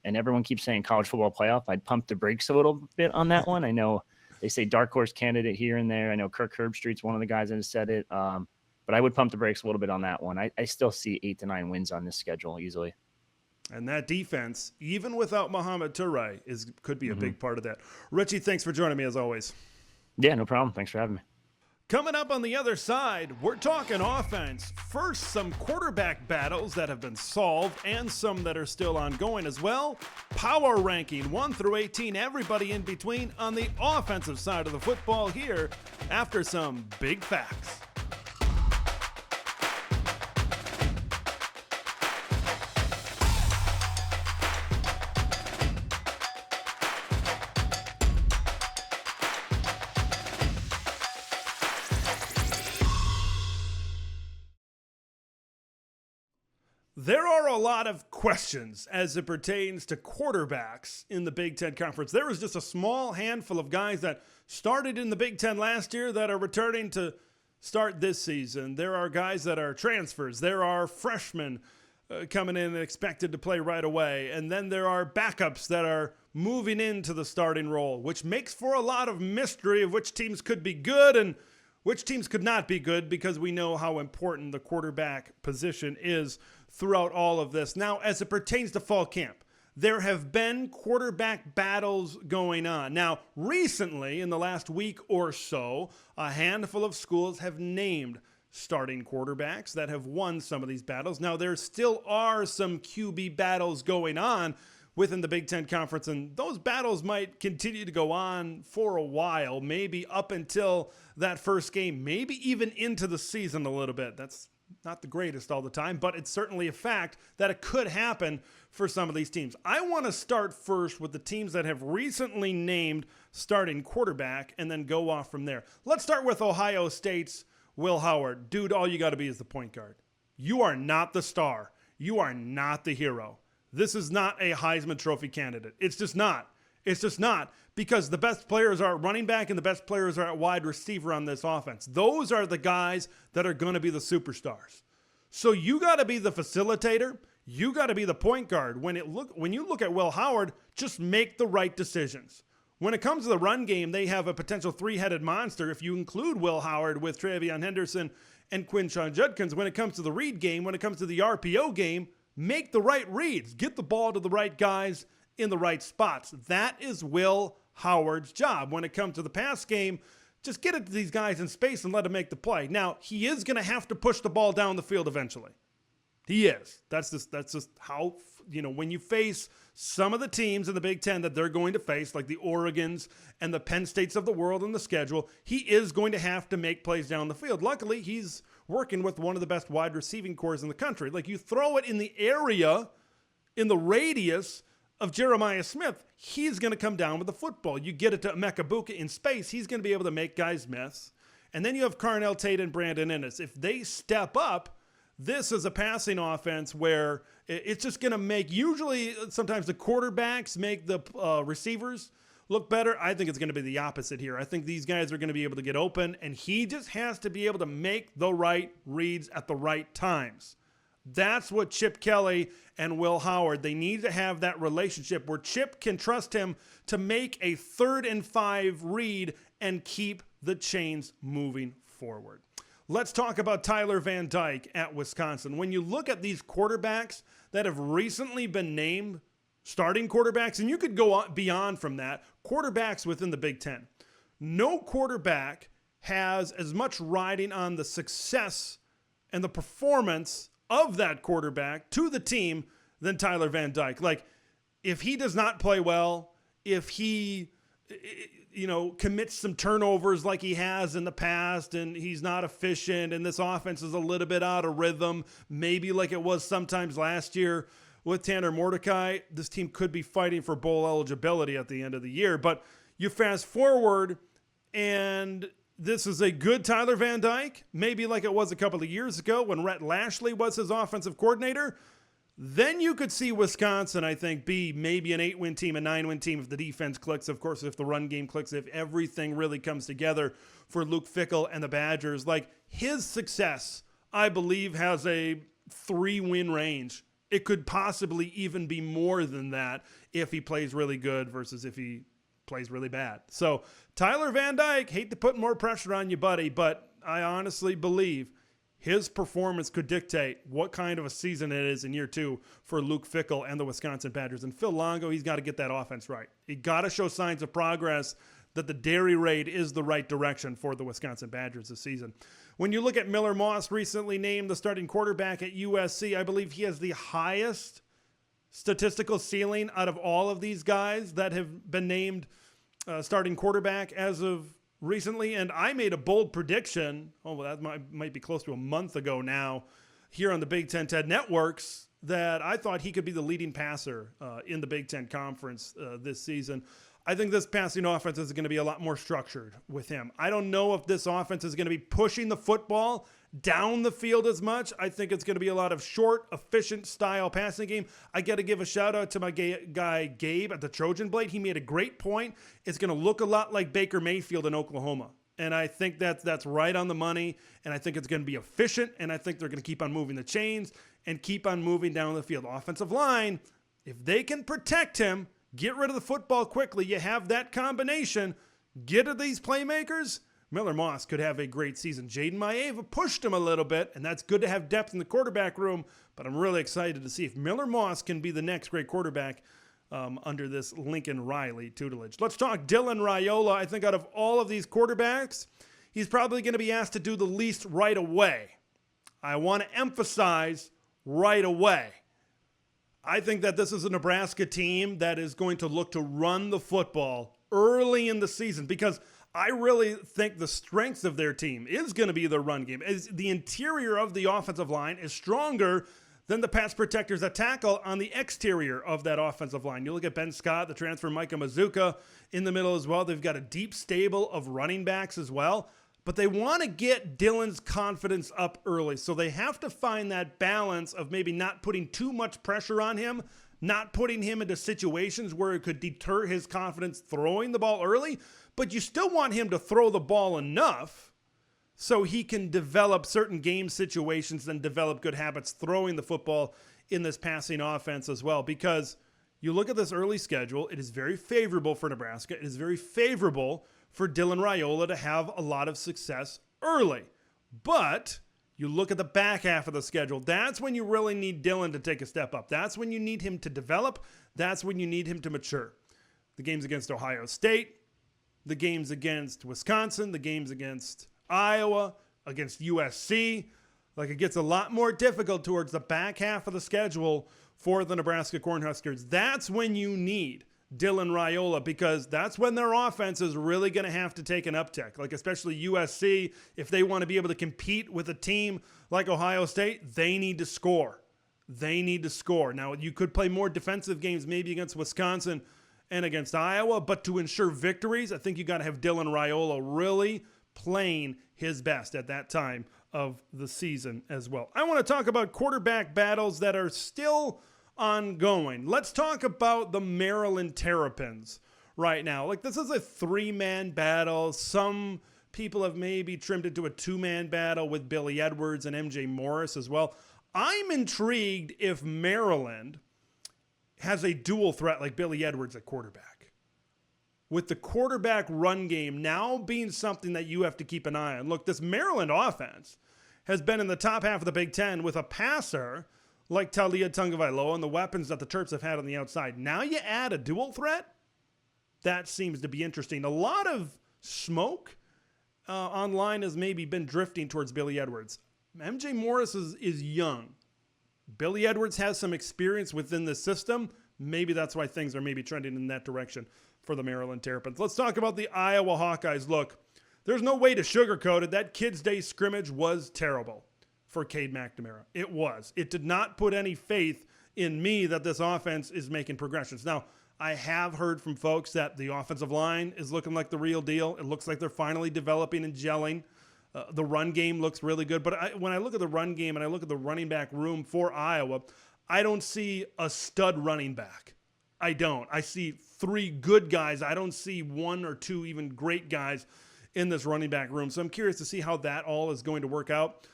Speaker 4: And everyone keeps saying college football playoff. I'd pump the brakes a little bit on that one. I know they say dark horse candidate here and there. I know Kirk Herbstreit's one of the guys that has said it. But I would pump the brakes a little bit on that one. I still see 8 to 9 wins on this schedule easily.
Speaker 1: And that defense, even without Mohamed Toure, could be a big part of that. Richie, thanks for joining me as always.
Speaker 4: Yeah, no problem. Thanks for having me.
Speaker 1: Coming up on the other side, we're talking offense. First, some quarterback battles that have been solved and some that are still ongoing as well. Power ranking 1 through 18, everybody in between on the offensive side of the football here after some big facts. There are a lot of questions as it pertains to quarterbacks in the Big Ten Conference. There is just a small handful of guys that started in the Big Ten last year that are returning to start this season. There are guys that are transfers. There are freshmen coming in and expected to play right away. And then there are backups that are moving into the starting role, which makes for a lot of mystery of which teams could be good and which teams could not be good, because we know how important the quarterback position is throughout all of this. Now, as it pertains to fall camp, there have been quarterback battles going on. Now, recently, in the last week or so, a handful of schools have named starting quarterbacks that have won some of these battles. Now, there still are some QB battles going on within the Big Ten Conference, and those battles might continue to go on for a while, maybe up until that first game, maybe even into the season a little bit. That's not the greatest all the time, but it's certainly a fact that it could happen for some of these teams. I want to start first with the teams that have recently named starting quarterback and then go off from there. Let's start with Ohio State's Will Howard. Dude, all you got to be is the point guard. You are not the star. You are not the hero. This is not a Heisman Trophy candidate. It's just not. It's just not, because the best players are at running back and the best players are at wide receiver on this offense. Those are the guys that are going to be the superstars. So you got to be the facilitator. You got to be the point guard. When you look at Will Howard, just make the right decisions. When it comes to the run game, they have a potential three-headed monster if you include Will Howard with Travion Henderson and Quinshon Judkins. When it comes to the read game, when it comes to the RPO game, make the right reads. Get the ball to the right guys in the right spots. That is Will Howard's job. When it comes to the pass game, just get it to these guys in space and let them make the play. Now, he is going to have to push the ball down the field eventually. He is. That's just how, when you face some of the teams in the Big Ten that they're going to face, like the Oregons and the Penn States of the world in the schedule, he is going to have to make plays down the field. Luckily, he's working with one of the best wide receiving cores in the country. Like, you throw it in the area, in the radius of Jeremiah Smith, he's going to come down with the football. You get it to Emeka in space, he's going to be able to make guys miss. And then you have Carnell Tate and Brandon Ennis. If they step up, this is a passing offense where it's just going to make, usually sometimes the quarterbacks make the receivers look better. I think it's going to be the opposite here. I think these guys are going to be able to get open, and he just has to be able to make the right reads at the right times. That's what Chip Kelly and Will Howard, they need to have that relationship where Chip can trust him to make a 3rd and 5 read and keep the chains moving forward. Let's talk about Tyler Van Dyke at Wisconsin. When you look at these quarterbacks that have recently been named starting quarterbacks, and you could go on beyond from that, quarterbacks within the Big Ten, no quarterback has as much riding on the success and the performance of that quarterback to the team than Tyler Van Dyke. Like, if he does not play well, if he, commits some turnovers like he has in the past, and he's not efficient, and this offense is a little bit out of rhythm, maybe like it was sometimes last year with Tanner Mordecai, this team could be fighting for bowl eligibility at the end of the year. But you fast forward, and this is a good Tyler Van Dyke, maybe like it was a couple of years ago when Rhett Lashley was his offensive coordinator. Then you could see Wisconsin, I think, be maybe an 8-win team, a 9-win team if the defense clicks, of course, if the run game clicks, if everything really comes together for Luke Fickell and the Badgers. Like, his success, I believe, has a 3-win range. It could possibly even be more than that if he plays really good versus if he plays really bad. So Tyler Van Dyke, hate to put more pressure on you, buddy, but I honestly believe his performance could dictate what kind of a season it is in year 2 for Luke Fickell and the Wisconsin Badgers. And Phil Longo, he's got to get that offense right. He got to show signs of progress that the dairy raid is the right direction for the Wisconsin Badgers this season. When you look at Miller Moss, recently named the starting quarterback at USC, I believe he has the highest statistical ceiling out of all of these guys that have been named starting quarterback as of recently. And I made a bold prediction, that might be close to a month ago now, here on the Big Ten TED Networks, that I thought he could be the leading passer in the Big Ten Conference this season. I think this passing offense is going to be a lot more structured with him. I don't know if this offense is going to be pushing the football down the field as much. I think it's going to be a lot of short, efficient style passing game. I got to give a shout out to my guy Gabe at the Trojan Blade. He made a great point. It's going to look a lot like Baker Mayfield in Oklahoma. And I think that's right on the money. And I think it's going to be efficient. And I think they're going to keep on moving the chains and keep on moving down the field. Offensive line, if they can protect him, get rid of the football quickly, you have that combination, get at these playmakers, Miller Moss could have a great season. Jaden Maeva pushed him a little bit, and that's good to have depth in the quarterback room, but I'm really excited to see if Miller Moss can be the next great quarterback under this Lincoln Riley tutelage. Let's talk Dylan Raiola. I think out of all of these quarterbacks, he's probably going to be asked to do the least right away. I want to emphasize right away. I think that this is a Nebraska team that is going to look to run the football early in the season because I really think the strength of their team is going to be the run game. As the interior of the offensive line is stronger than the pass protectors that tackle on the exterior of that offensive line. You look at Ben Scott, the transfer Micah Mazuka in the middle as well. They've got a deep stable of running backs as well. But they want to get Dylan's confidence up early. So they have to find that balance of maybe not putting too much pressure on him, not putting him into situations where it could deter his confidence throwing the ball early. But you still want him to throw the ball enough so he can develop certain game situations and develop good habits throwing the football in this passing offense as well. Because you look at this early schedule, it is very favorable for Nebraska. It is very favorable for Dylan Raiola to have a lot of success early. But you look at the back half of the schedule, that's when you really need Dylan to take a step up. That's when you need him to develop. That's when you need him to mature. The games against Ohio State, the games against Wisconsin, the games against Iowa, against USC. Like, it gets a lot more difficult towards the back half of the schedule for the Nebraska Cornhuskers. That's when you need Dylan Raiola, because that's when their offense is really going to have to take an uptick. Like, especially USC, if they want to be able to compete with a team like Ohio State, they need to score. They need to score. Now, you could play more defensive games maybe against Wisconsin and against Iowa, but to ensure victories, I think you got to have Dylan Raiola really playing his best at that time of the season as well. I want to talk about quarterback battles that are still ongoing. Let's talk about the Maryland Terrapins right now. Like, this is a 3-man battle. Some people have maybe trimmed it to a 2-man battle with Billy Edwards and MJ Morris as well. I'm intrigued if Maryland has a dual threat like Billy Edwards at quarterback. With the quarterback run game now being something that you have to keep an eye on. Look, this Maryland offense has been in the top half of the Big Ten with a passer like Taulia Tagovailoa and the weapons that the Terps have had on the outside. Now you add a dual threat? That seems to be interesting. A lot of smoke online has maybe been drifting towards Billy Edwards. MJ Morris is young. Billy Edwards has some experience within the system. Maybe that's why things are maybe trending in that direction for the Maryland Terrapins. Let's talk about the Iowa Hawkeyes. Look, there's no way to sugarcoat it. That Kids Day scrimmage was terrible for Cade McNamara. It was. It did not put any faith in me that this offense is making progressions. Now, I have heard from folks that the offensive line is looking like the real deal. It looks like they're finally developing and gelling. The run game looks really good. But when I look at the run game and I look at the running back room for Iowa, I don't see a stud running back. I don't. I see 3 good guys. I don't see 1 or 2 even great guys in this running back room. So I'm curious to see how that all is going to work out.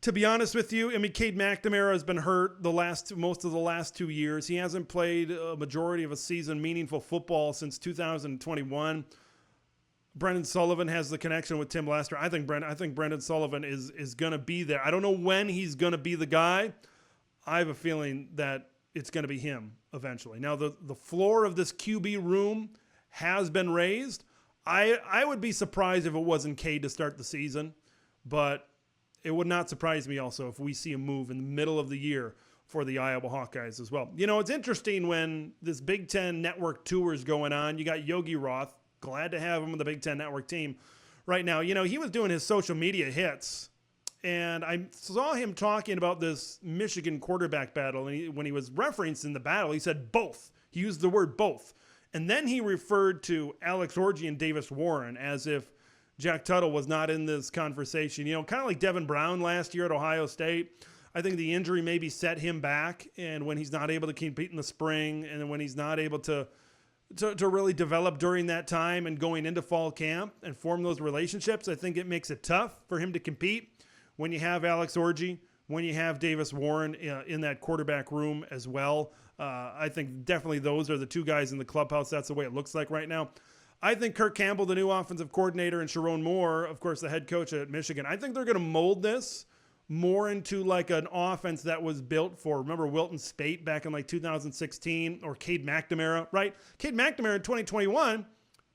Speaker 1: To be honest with you, I mean, Cade McNamara has been hurt most of the last 2 years. He hasn't played a majority of a season meaningful football since 2021. Brendan Sullivan has the connection with Tim Lester. I think Brendan Sullivan is going to be there. I don't know when he's going to be the guy. I have a feeling that it's going to be him eventually. Now, the floor of this QB room has been raised. I would be surprised if it wasn't Cade to start the season, but it would not surprise me also if we see a move in the middle of the year for the Iowa Hawkeyes as well. You know, it's interesting when this Big Ten Network tour is going on. You got Yogi Roth. Glad to have him on the Big Ten Network team right now. You know, he was doing his social media hits, and I saw him talking about this Michigan quarterback battle. And when he was referencing the battle, he said both. He used the word both. And then he referred to Alex Orji and Davis Warren as if Jack Tuttle was not in this conversation. You know, kind of like Devin Brown last year at Ohio State. I think the injury maybe set him back, and when he's not able to compete in the spring, and when he's not able to really develop during that time and going into fall camp and form those relationships, I think it makes it tough for him to compete when you have Alex Orji, when you have Davis Warren in that quarterback room as well. I think definitely those are the two guys in the clubhouse. That's the way it looks like right now. I think Kirk Campbell, the new offensive coordinator, and Sharon Moore, of course, the head coach at Michigan, I think they're going to mold this more into like an offense that was built for, remember Wilton Spate back in like 2016, or Cade McNamara, right? Cade McNamara in 2021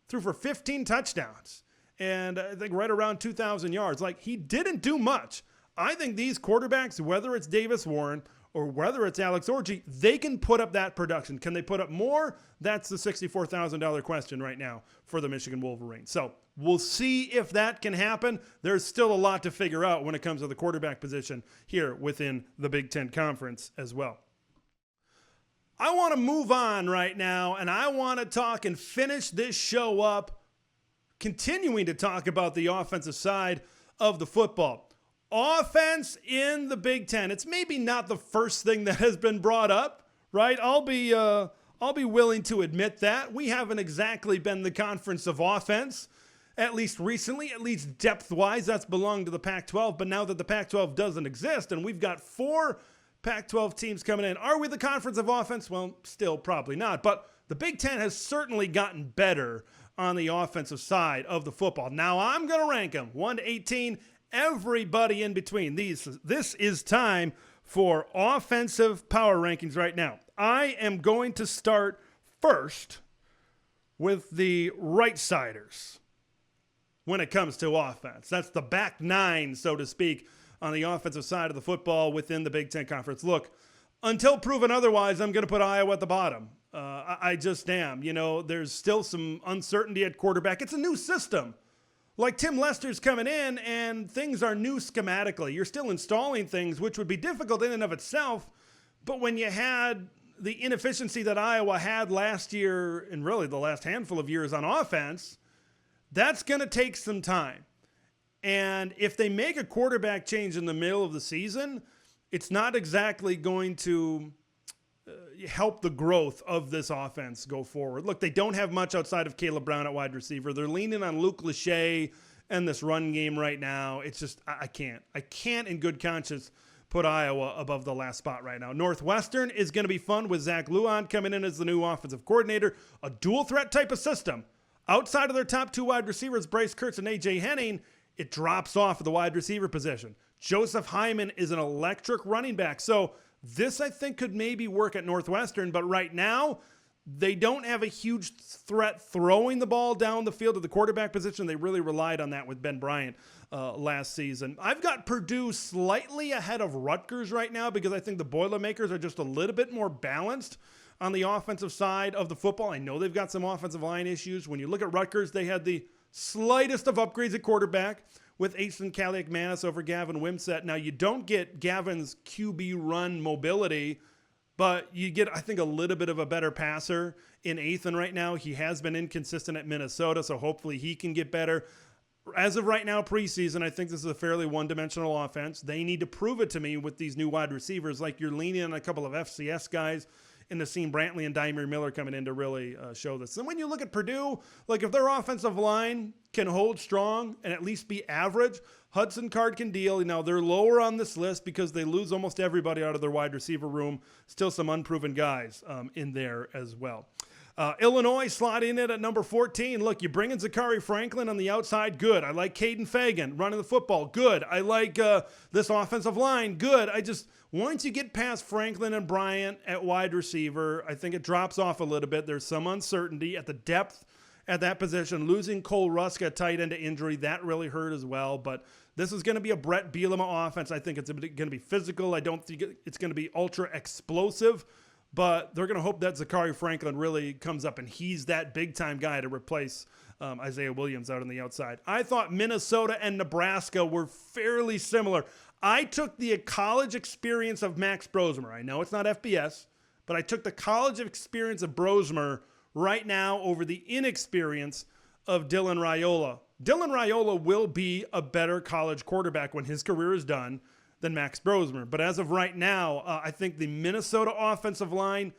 Speaker 1: threw for 15 touchdowns and I think right around 2,000 yards. Like, he didn't do much. I think these quarterbacks, whether it's Davis Warren or whether it's Alex Orji, they can put up that production. Can they put up more? That's the $64,000 question right now for the Michigan Wolverines. So we'll see if that can happen. There's still a lot to figure out when it comes to the quarterback position here within the Big Ten Conference as well. I want to move on right now, and I want to talk and finish this show up, continuing to talk about the offensive side of the football. Offense in the Big Ten. It's maybe not the first thing that has been brought up, right? I'll be willing to admit that. We haven't exactly been the conference of offense, at least recently, at least depth-wise. That's belonged to the Pac-12. But now that the Pac-12 doesn't exist and we've got 4 Pac-12 teams coming in, are we the conference of offense? Well, still probably not. But the Big Ten has certainly gotten better on the offensive side of the football. Now I'm going to rank them 1 to 18. Everybody in between. This is time for offensive power rankings right now. I am going to start first with the right-siders when it comes to offense. That's the back 9, so to speak, on the offensive side of the football within the Big Ten Conference. Look, until proven otherwise, I'm going to put Iowa at the bottom. I just am. You know, there's still some uncertainty at quarterback. It's a new system. Like, Tim Lester's coming in and things are new schematically. You're still installing things, which would be difficult in and of itself. But when you had the inefficiency that Iowa had last year, and really the last handful of years on offense, that's going to take some time. And if they make a quarterback change in the middle of the season, it's not exactly going to help the growth of this offense go forward. Look, they don't have much outside of Caleb Brown at wide receiver. They're leaning on Luke Lachey and this run game right now. It's just, I can't in good conscience put Iowa above the last spot right now. Northwestern is going to be fun with Zach Luan coming in as the new offensive coordinator, a dual threat type of system. Outside of their top 2 wide receivers, Bryce Kurtz and A.J. Henning, it drops off of the wide receiver position. Joseph Hyman is an electric running back. So this, I think, could maybe work at Northwestern, but right now, they don't have a huge threat throwing the ball down the field at the quarterback position. They really relied on that with Ben Bryant last season. I've got Purdue slightly ahead of Rutgers right now because I think the Boilermakers are just a little bit more balanced on the offensive side of the football. I know they've got some offensive line issues. When you look at Rutgers, they had the slightest of upgrades at quarterback with Asen Kaliakmanis over Gavin Wimsett. Now, you don't get Gavin's QB run mobility, but you get, I think, a little bit of a better passer in Asen right now. He has been inconsistent at Minnesota, so hopefully he can get better. As of right now, preseason, I think this is a fairly one-dimensional offense. They need to prove it to me with these new wide receivers. Like, you're leaning on a couple of FCS guys in Nassim Brantley and Dymere Miller coming in to really show this. And when you look at Purdue, like, if their offensive line can hold strong and at least be average, Hudson Card can deal. You know, they're lower on this list because they lose almost everybody out of their wide receiver room. Still some unproven guys in there as well. Illinois slotting in at number 14. Look, you bring in Zachary Franklin on the outside. Good. I like Caden Fagan running the football. Good. I like this offensive line. Good. Once you get past Franklin and Bryant at wide receiver, I think it drops off a little bit. There's some uncertainty at the depth at that position. Losing Cole Rusk at tight end to injury, that really hurt as well. But this is going to be a Brett Bielema offense. I think it's going to be physical. I don't think it's going to be ultra explosive. But they're going to hope that Zachary Franklin really comes up and he's that big-time guy to replace Isaiah Williams out on the outside. I thought Minnesota and Nebraska were fairly similar. I took the college experience of Max Brosmer. I know it's not FBS, but I took the college experience of Brosmer right now over the inexperience of Dylan Raiola. Dylan Raiola will be a better college quarterback when his career is done than Max Brosmer. But as of right now, I think the Minnesota offensive line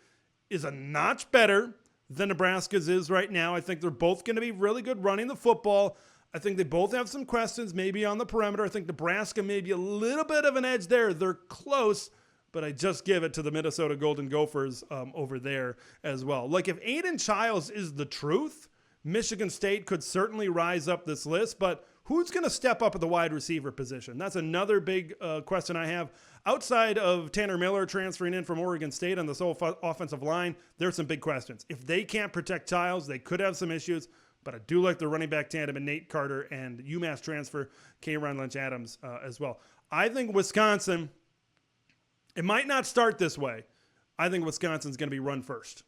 Speaker 1: is a notch better than Nebraska's is right now. I think they're both going to be really good running the football. I think they both have some questions, maybe on the perimeter. I think Nebraska may be a little bit of an edge there. They're close, but I just give it to the Minnesota Golden Gophers over there as well. Like, if Aiden Childs is the truth, Michigan State could certainly rise up this list, but who's going to step up at the wide receiver position? That's another big question I have. Outside of Tanner Miller transferring in from Oregon State on this whole offensive line, there's some big questions. If they can't protect Childs, they could have some issues, but I do like the running back tandem in Nate Carter and UMass transfer K'Ron Lynch-Adams as well. I think Wisconsin, it might not start this way. I think Wisconsin's going to be run first.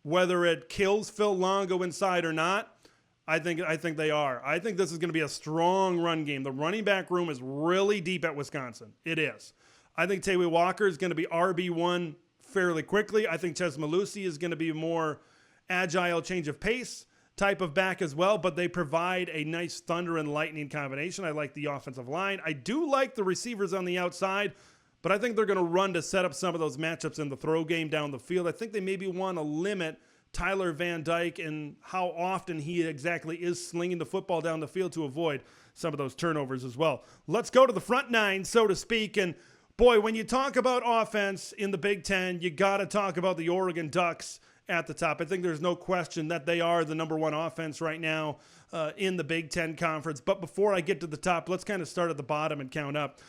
Speaker 1: Whether it kills Phil Longo inside or not, I think they are. I think this is going to be a strong run game. The running back room is really deep at Wisconsin. It is. I think Tawee Walker is going to be RB1 fairly quickly. I think Ches Malusi is going to be a more agile change of pace type of back as well, but they provide a nice thunder and lightning combination. I like the offensive line. I do like the receivers on the outside, but I think they're going to run to set up some of those matchups in the throw game down the field. I think they maybe want to limit Tyler Van Dyke and how often he exactly is slinging the football down the field to avoid some of those turnovers as well. Let's go to the front nine, so to speak. And boy, when you talk about offense in the Big Ten, you got to talk about the Oregon Ducks at the top. I think there's no question that they are the number one offense right now in the Big Ten Conference. But before I get to the top, let's kind of start at the bottom and count up.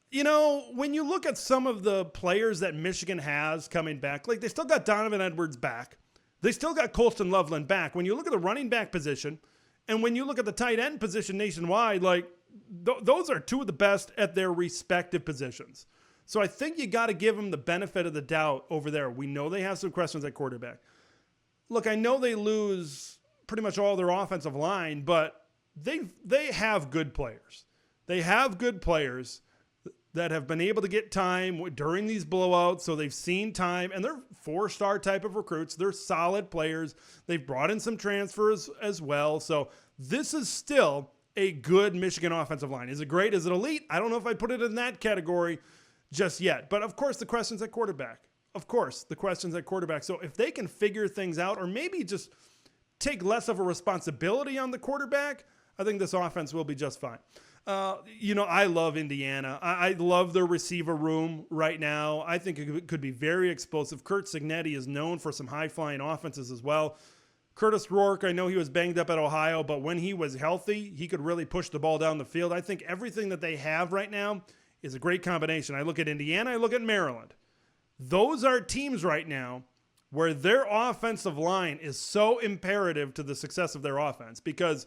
Speaker 1: You know, when you look at some of the players that Michigan has coming back, like they still got Donovan Edwards back. They still got Colston Loveland back. When you look at the running back position and when you look at the tight end position nationwide, like those are two of the best at their respective positions. So I think you got to give them the benefit of the doubt over there. We know they have some questions at quarterback. Look, I know they lose pretty much all their offensive line, but they have good players. They have good players that have been able to get time during these blowouts, so they've seen time, and they're four-star type of recruits. They're solid players. They've brought in some transfers as well, so this is still a good Michigan offensive line. Is it great? Is it elite? I don't know if I put it in that category just yet, but of course the questions at quarterback. So if they can figure things out or maybe just take less of a responsibility on the quarterback, I think this offense will be just fine. I love Indiana. I love their receiver room right now. I think it could be very explosive. Kurt Cignetti is known for some high-flying offenses as well. Curtis Rourke, I know he was banged up at Ohio, but when he was healthy, he could really push the ball down the field. I think everything that they have right now is a great combination. I look at Indiana, I look at Maryland. Those are teams right now where their offensive line is so imperative to the success of their offense because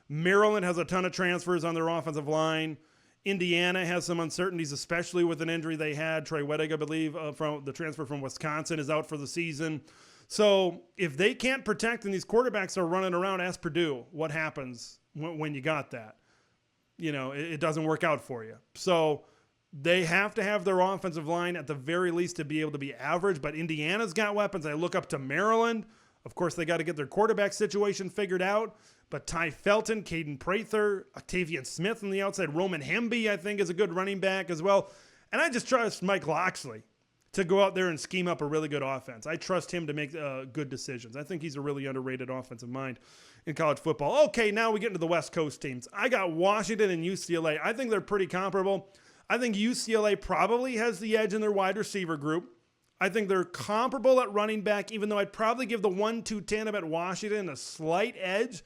Speaker 1: Maryland has a ton of transfers on their offensive line. Indiana has some uncertainties, especially with an injury they had. Trey Wettig, I believe, from the transfer from Wisconsin, is out for the season. So if they can't protect and these quarterbacks are running around, ask Purdue what happens when you got that. You know, it doesn't work out for you. So they have to have their offensive line at the very least to be able to be average, but Indiana's got weapons. I look up to Maryland. Of course, they got to get their quarterback situation figured out. But Ty Felton, Caden Prather, Octavian Smith on the outside, Roman Hemby, I think, is a good running back as well. And I just trust Mike Loxley to go out there and scheme up a really good offense. I trust him to make good decisions. I think he's a really underrated offensive mind in college football. Okay, now we get into the West Coast teams. I got Washington and UCLA. I think they're pretty comparable. I think UCLA probably has the edge in their wide receiver group. I think they're comparable at running back, even though I'd probably give the 1-2 tandem at Washington a slight edge.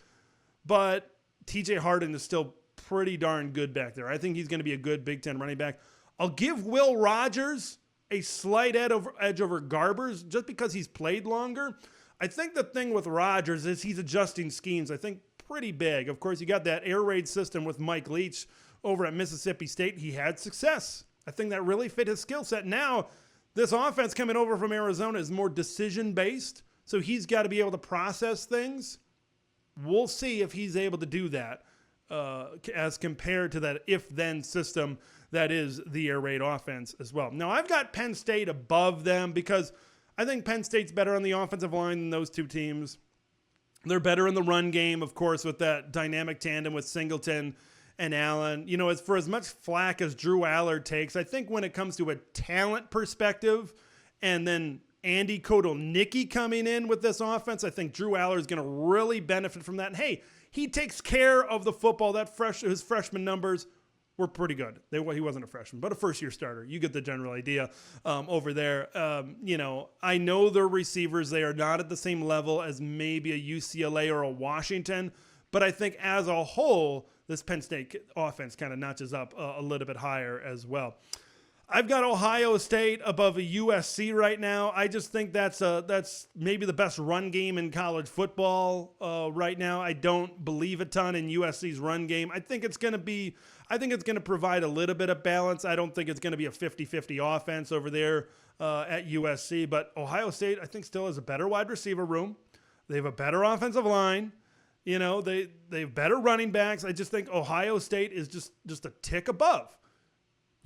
Speaker 1: But TJ Harden is still pretty darn good back there. I think he's going to be a good Big Ten running back. I'll give Will Rogers a slight edge over Garbers just because he's played longer. I think the thing with Rogers is he's adjusting schemes, I think, pretty big. Of course, you got that air raid system with Mike Leach over at Mississippi State. He had success. I think that really fit his skill set. Now, this offense coming over from Arizona is more decision-based, so he's got to be able to process things. We'll see if he's able to do that as compared to that if-then system that is the air raid offense as well. Now, I've got Penn State above them because I think Penn State's better on the offensive line than those two teams. They're better in the run game, of course, with that dynamic tandem with Singleton and Allen. You know, as for as much flack as Drew Allard takes, I think when it comes to a talent perspective and then Andy Kotelnicki coming in with this offense, I think Drew Allard is going to really benefit from that. And hey, he takes care of the football. His freshman numbers were pretty good. He wasn't a freshman, but a first-year starter. You get the general idea over there. I know their receivers. They are not at the same level as maybe a UCLA or a Washington, but I think as a whole, this Penn State offense kind of notches up a little bit higher as well. I've got Ohio State above a USC right now. I just think that's maybe the best run game in college football right now. I don't believe a ton in USC's run game. I think it's going to provide a little bit of balance. I don't think it's going to be a 50-50 offense over there at USC. But Ohio State, I think, still has a better wide receiver room. They have a better offensive line. You know, they have better running backs. I just think Ohio State is just a tick above.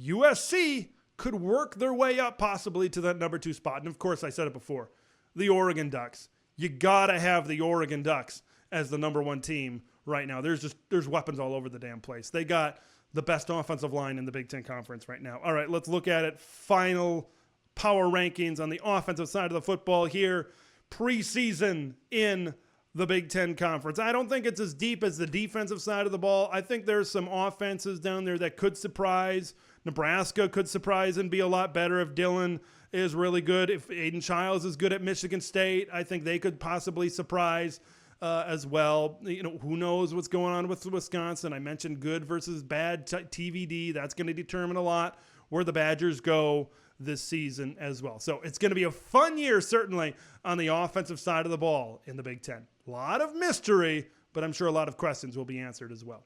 Speaker 1: USC could work their way up possibly to that number 2 spot. And of course, I said it before, the Oregon Ducks. You got to have the Oregon Ducks as the number 1 team right now. There's weapons all over the damn place. They got the best offensive line in the Big Ten Conference right now. All right, let's look at it. Final power rankings on the offensive side of the football here. Preseason in the Big Ten Conference. I don't think it's as deep as the defensive side of the ball. I think there's some offenses down there that could surprise. Nebraska could surprise and be a lot better if Dillon is really good. If Aiden Childs is good at Michigan State, I think they could possibly surprise as well. You know, who knows what's going on with Wisconsin. I mentioned good versus bad TVD. That's going to determine a lot where the Badgers go this season as well. So it's going to be a fun year, certainly, on the offensive side of the ball in the Big Ten. A lot of mystery, but I'm sure a lot of questions will be answered as well.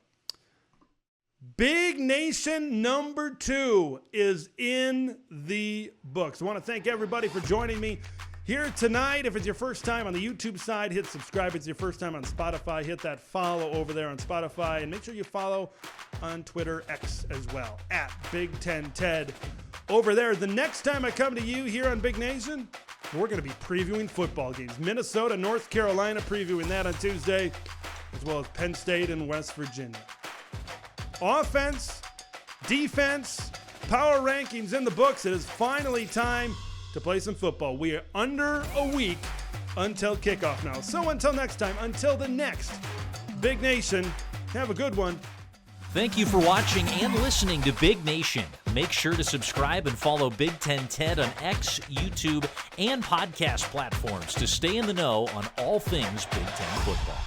Speaker 1: Big Nation number 2 is in the books. I want to thank everybody for joining me here tonight. If it's your first time on the YouTube side, hit subscribe. If it's your first time on Spotify, hit that follow over there on Spotify. And make sure you follow on Twitter, X as well, at Big Ten Ted over there. The next time I come to you here on Big Nation, we're going to be previewing football games. Minnesota, North Carolina, previewing that on Tuesday, as well as Penn State and West Virginia. Offense, defense, power rankings in the books. It is finally time to play some football. We are under a week until kickoff now. So until next time, until the next Big Nation, have a good one.
Speaker 2: Thank you for watching and listening to Big Nation. Make sure to subscribe and follow Big Ten Ted on X, YouTube, and podcast platforms to stay in the know on all things Big Ten football.